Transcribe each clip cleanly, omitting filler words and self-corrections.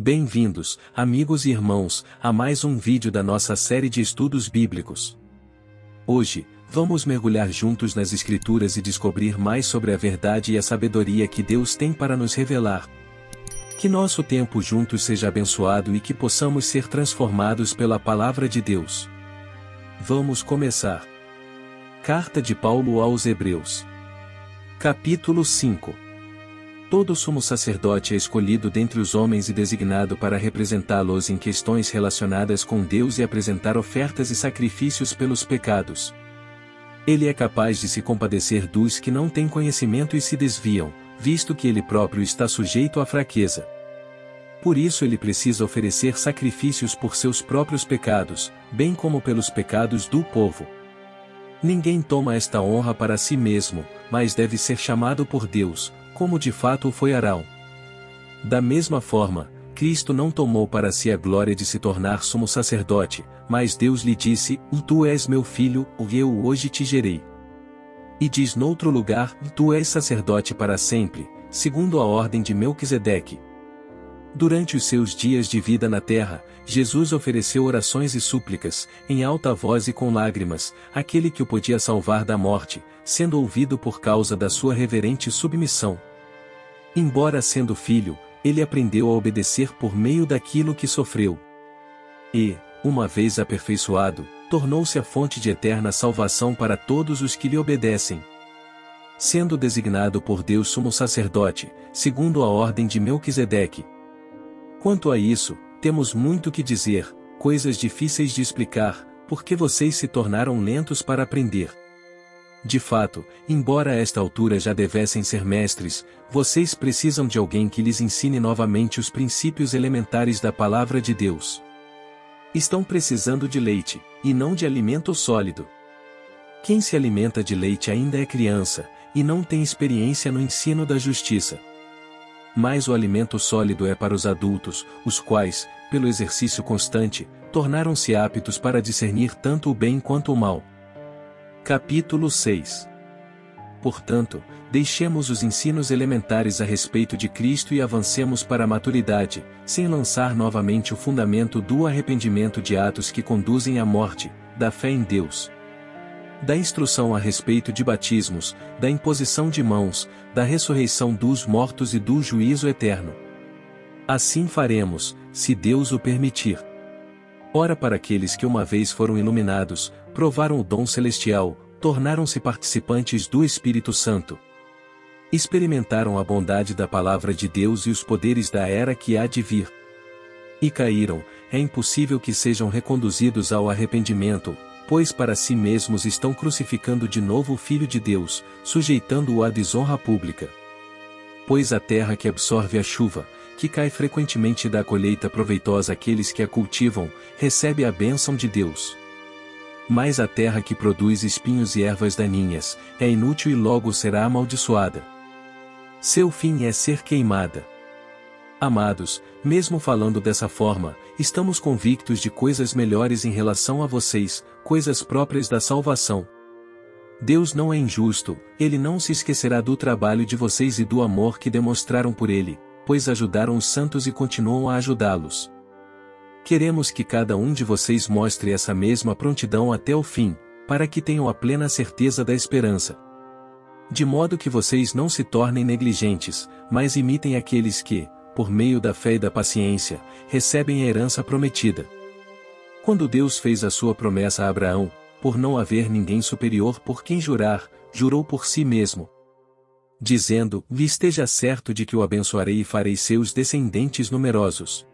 Bem-vindos, amigos e irmãos, a mais um vídeo da nossa série de estudos bíblicos. Hoje, vamos mergulhar juntos nas Escrituras e descobrir mais sobre a verdade e a sabedoria que Deus tem para nos revelar. Que nosso tempo juntos seja abençoado e que possamos ser transformados pela Palavra de Deus. Vamos começar. Carta de Paulo aos Hebreus. Capítulo 5. Todo sumo sacerdote é escolhido dentre os homens e designado para representá-los em questões relacionadas com Deus e apresentar ofertas e sacrifícios pelos pecados. Ele é capaz de se compadecer dos que não têm conhecimento e se desviam, visto que ele próprio está sujeito à fraqueza. Por isso ele precisa oferecer sacrifícios por seus próprios pecados, bem como pelos pecados do povo. Ninguém toma esta honra para si mesmo, mas deve ser chamado por Deus, como de fato o foi Arão. Da mesma forma, Cristo não tomou para si a glória de se tornar sumo sacerdote, mas Deus lhe disse: Tu és meu filho, eu hoje te gerei. E diz noutro lugar: Tu és sacerdote para sempre, segundo a ordem de Melquisedeque. Durante os seus dias de vida na terra, Jesus ofereceu orações e súplicas, em alta voz e com lágrimas, àquele que o podia salvar da morte, sendo ouvido por causa da sua reverente submissão. Embora sendo filho, ele aprendeu a obedecer por meio daquilo que sofreu. E, uma vez aperfeiçoado, tornou-se a fonte de eterna salvação para todos os que lhe obedecem. Sendo designado por Deus sumo sacerdote, segundo a ordem de Melquisedeque. Quanto a isso, temos muito que dizer, coisas difíceis de explicar, porque vocês se tornaram lentos para aprender. De fato, embora a esta altura já devessem ser mestres, vocês precisam de alguém que lhes ensine novamente os princípios elementares da palavra de Deus. Estão precisando de leite, e não de alimento sólido. Quem se alimenta de leite ainda é criança, e não tem experiência no ensino da justiça. Mas o alimento sólido é para os adultos, os quais, pelo exercício constante, tornaram-se aptos para discernir tanto o bem quanto o mal. Capítulo 6. Portanto, deixemos os ensinos elementares a respeito de Cristo e avancemos para a maturidade, sem lançar novamente o fundamento do arrependimento de atos que conduzem à morte, da fé em Deus. Da instrução a respeito de batismos, da imposição de mãos, da ressurreição dos mortos e do juízo eterno. Assim faremos, se Deus o permitir. Ora, para aqueles que uma vez foram iluminados, provaram o dom celestial, tornaram-se participantes do Espírito Santo. Experimentaram a bondade da palavra de Deus e os poderes da era que há de vir. E caíram, é impossível que sejam reconduzidos ao arrependimento, pois para si mesmos estão crucificando de novo o Filho de Deus, sujeitando-o à desonra pública. Pois a terra que absorve a chuva, que cai frequentemente e dá colheita proveitosa àqueles que a cultivam, recebe a bênção de Deus. Mas a terra que produz espinhos e ervas daninhas, é inútil e logo será amaldiçoada. Seu fim é ser queimada. Amados, mesmo falando dessa forma, estamos convictos de coisas melhores em relação a vocês, coisas próprias da salvação. Deus não é injusto, Ele não se esquecerá do trabalho de vocês e do amor que demonstraram por Ele, pois ajudaram os santos e continuam a ajudá-los. Queremos que cada um de vocês mostre essa mesma prontidão até o fim, para que tenham a plena certeza da esperança. De modo que vocês não se tornem negligentes, mas imitem aqueles que, por meio da fé e da paciência, recebem a herança prometida. Quando Deus fez a sua promessa a Abraão, por não haver ninguém superior por quem jurar, jurou por si mesmo, dizendo: Esteja certo de que o abençoarei e farei seus descendentes numerosos.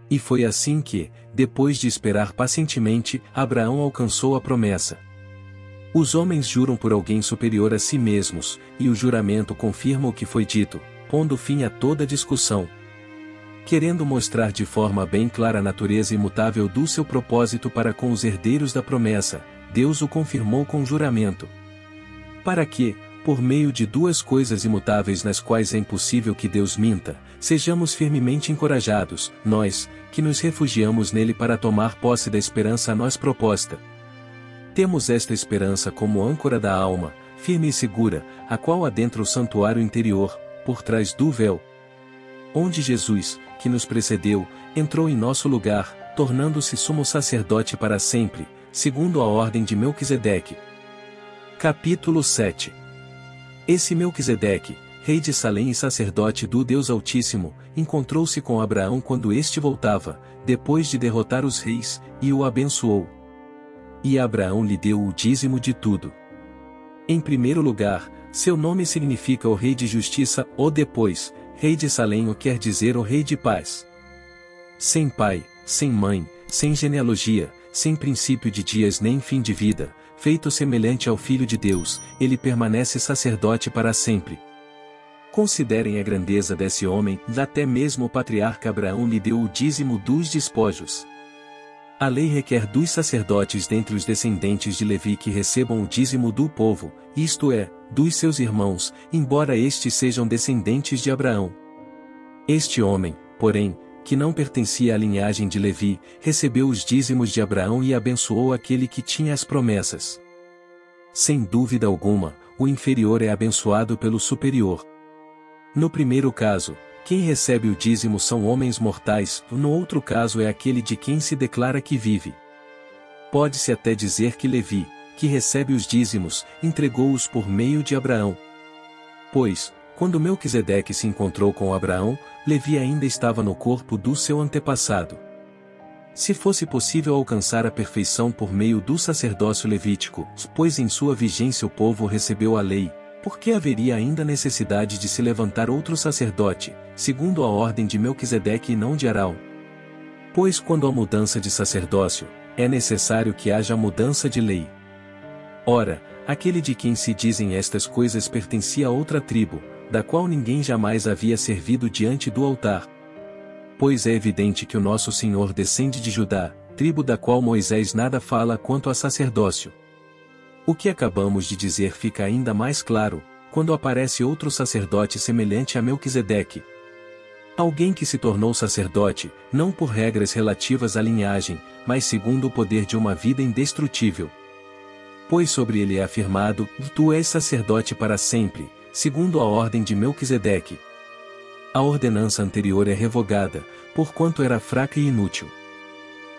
E foi assim que, depois de esperar pacientemente, Abraão alcançou a promessa. Os homens juram por alguém superior a si mesmos, e o juramento confirma o que foi dito, pondo fim a toda discussão. Querendo mostrar de forma bem clara a natureza imutável do seu propósito para com os herdeiros da promessa, Deus o confirmou com juramento. Para que, por meio de duas coisas imutáveis nas quais é impossível que Deus minta, sejamos firmemente encorajados, nós, que nos refugiamos nele para tomar posse da esperança a nós proposta. Temos esta esperança como âncora da alma, firme e segura, a qual adentra o santuário interior, por trás do véu, onde Jesus, que nos precedeu, entrou em nosso lugar, tornando-se sumo sacerdote para sempre, segundo a ordem de Melquisedeque. Capítulo 7. Esse Melquisedeque, rei de Salém e sacerdote do Deus Altíssimo, encontrou-se com Abraão quando este voltava, depois de derrotar os reis, e o abençoou. E Abraão lhe deu o dízimo de tudo. Em primeiro lugar, seu nome significa o Rei de Justiça, ou depois, Rei de Salém, ou quer dizer o Rei de Paz. Sem pai, sem mãe, sem genealogia, sem princípio de dias nem fim de vida, feito semelhante ao Filho de Deus, ele permanece sacerdote para sempre. Considerem a grandeza desse homem, até mesmo o patriarca Abraão lhe deu o dízimo dos despojos. A lei requer dos sacerdotes dentre os descendentes de Levi que recebam o dízimo do povo, isto é, dos seus irmãos, embora estes sejam descendentes de Abraão. Este homem, porém, que não pertencia à linhagem de Levi, recebeu os dízimos de Abraão e abençoou aquele que tinha as promessas. Sem dúvida alguma, o inferior é abençoado pelo superior. No primeiro caso, quem recebe o dízimo são homens mortais, no outro caso é aquele de quem se declara que vive. Pode-se até dizer que Levi, que recebe os dízimos, entregou-os por meio de Abraão. Pois, quando Melquisedeque se encontrou com Abraão, Levi ainda estava no corpo do seu antepassado. Se fosse possível alcançar a perfeição por meio do sacerdócio levítico, pois em sua vigência o povo recebeu a lei, por que haveria ainda necessidade de se levantar outro sacerdote, segundo a ordem de Melquisedeque e não de Arão? Pois quando há mudança de sacerdócio, é necessário que haja mudança de lei. Ora, aquele de quem se dizem estas coisas pertencia a outra tribo, da qual ninguém jamais havia servido diante do altar. Pois é evidente que o nosso Senhor descende de Judá, tribo da qual Moisés nada fala quanto a sacerdócio. O que acabamos de dizer fica ainda mais claro, quando aparece outro sacerdote semelhante a Melquisedeque. Alguém que se tornou sacerdote, não por regras relativas à linhagem, mas segundo o poder de uma vida indestrutível. Pois sobre ele é afirmado, tu és sacerdote para sempre, segundo a ordem de Melquisedeque. A ordenança anterior é revogada, porquanto era fraca e inútil.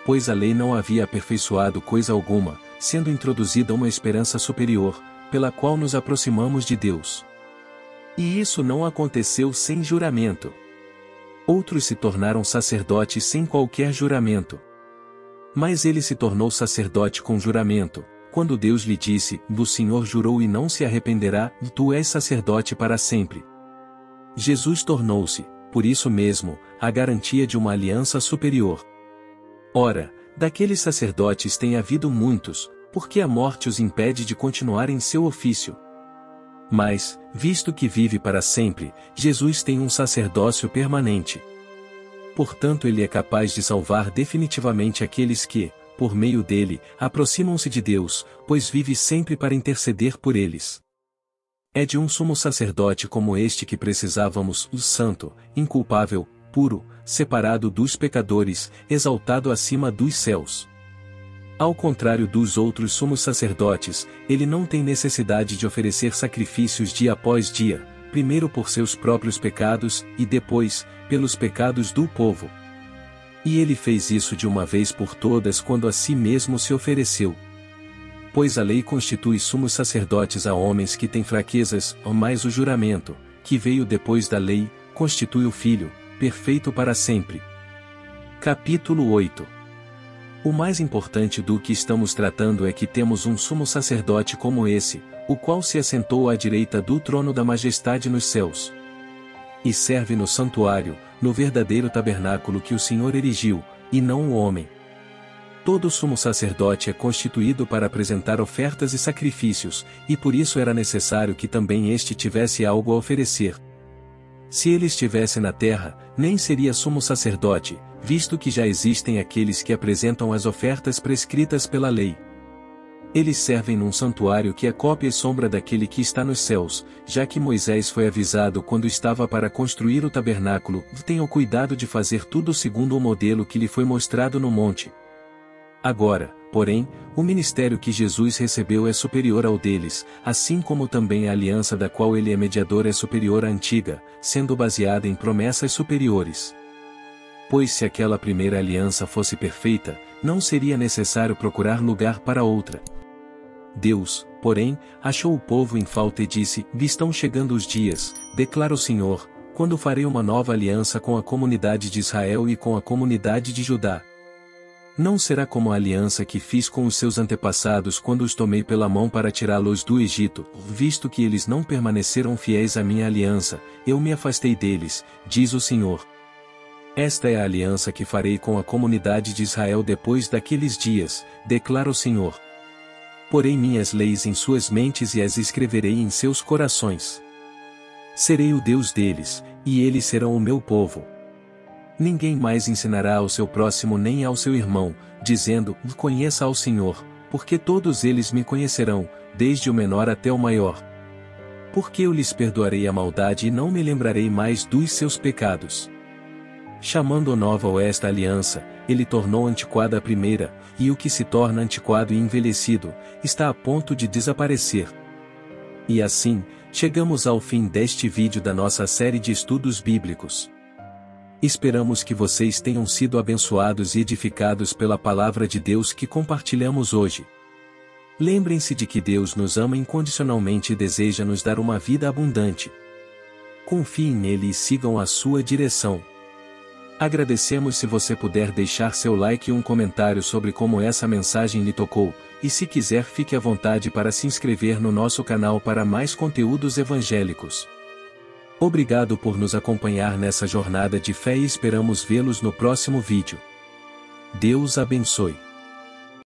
Pois a lei não havia aperfeiçoado coisa alguma, sendo introduzida uma esperança superior, pela qual nos aproximamos de Deus. E isso não aconteceu sem juramento. Outros se tornaram sacerdotes sem qualquer juramento. Mas ele se tornou sacerdote com juramento, quando Deus lhe disse, o Senhor jurou e não se arrependerá, tu és sacerdote para sempre. Jesus tornou-se, por isso mesmo, a garantia de uma aliança superior. Ora, daqueles sacerdotes tem havido muitos, porque a morte os impede de continuar em seu ofício. Mas, visto que vive para sempre, Jesus tem um sacerdócio permanente. Portanto ele é capaz de salvar definitivamente aqueles que, por meio dele, aproximam-se de Deus, pois vive sempre para interceder por eles. É de um sumo sacerdote como este que precisávamos, o santo, inculpável, puro, separado dos pecadores, exaltado acima dos céus. Ao contrário dos outros sumos sacerdotes, ele não tem necessidade de oferecer sacrifícios dia após dia, primeiro por seus próprios pecados, e depois, pelos pecados do povo. E ele fez isso de uma vez por todas quando a si mesmo se ofereceu. Pois a lei constitui sumos sacerdotes a homens que têm fraquezas, mas o juramento, que veio depois da lei, constitui o Filho, perfeito para sempre. Capítulo 8. O mais importante do que estamos tratando é que temos um sumo sacerdote como esse, o qual se assentou à direita do trono da majestade nos céus. E serve no santuário, no verdadeiro tabernáculo que o Senhor erigiu, e não o homem. Todo sumo sacerdote é constituído para apresentar ofertas e sacrifícios, e por isso era necessário que também este tivesse algo a oferecer. Se ele estivesse na terra, nem seria sumo sacerdote, visto que já existem aqueles que apresentam as ofertas prescritas pela lei. Eles servem num santuário que é cópia e sombra daquele que está nos céus, já que Moisés foi avisado quando estava para construir o tabernáculo, tenham cuidado de fazer tudo segundo o modelo que lhe foi mostrado no monte. Agora, porém, o ministério que Jesus recebeu é superior ao deles, assim como também a aliança da qual ele é mediador é superior à antiga, sendo baseada em promessas superiores. Pois se aquela primeira aliança fosse perfeita, não seria necessário procurar lugar para outra. Deus, porém, achou o povo em falta e disse: Estão chegando os dias, declara o Senhor, quando farei uma nova aliança com a comunidade de Israel e com a comunidade de Judá. Não será como a aliança que fiz com os seus antepassados quando os tomei pela mão para tirá-los do Egito, visto que eles não permaneceram fiéis à minha aliança, eu me afastei deles, diz o Senhor. Esta é a aliança que farei com a comunidade de Israel depois daqueles dias, declara o Senhor. Porei minhas leis em suas mentes e as escreverei em seus corações. Serei o Deus deles, e eles serão o meu povo. Ninguém mais ensinará ao seu próximo nem ao seu irmão, dizendo: Conheça ao Senhor, porque todos eles me conhecerão, desde o menor até o maior. Porque eu lhes perdoarei a maldade e não me lembrarei mais dos seus pecados. Chamando nova ou esta aliança, ele tornou antiquada a primeira, e o que se torna antiquado e envelhecido, está a ponto de desaparecer. E assim, chegamos ao fim deste vídeo da nossa série de estudos bíblicos. Esperamos que vocês tenham sido abençoados e edificados pela palavra de Deus que compartilhamos hoje. Lembrem-se de que Deus nos ama incondicionalmente e deseja nos dar uma vida abundante. Confiem nele e sigam a sua direção. Agradecemos se você puder deixar seu like e um comentário sobre como essa mensagem lhe tocou, e se quiser fique à vontade para se inscrever no nosso canal para mais conteúdos evangélicos. Obrigado por nos acompanhar nessa jornada de fé e esperamos vê-los no próximo vídeo. Deus abençoe.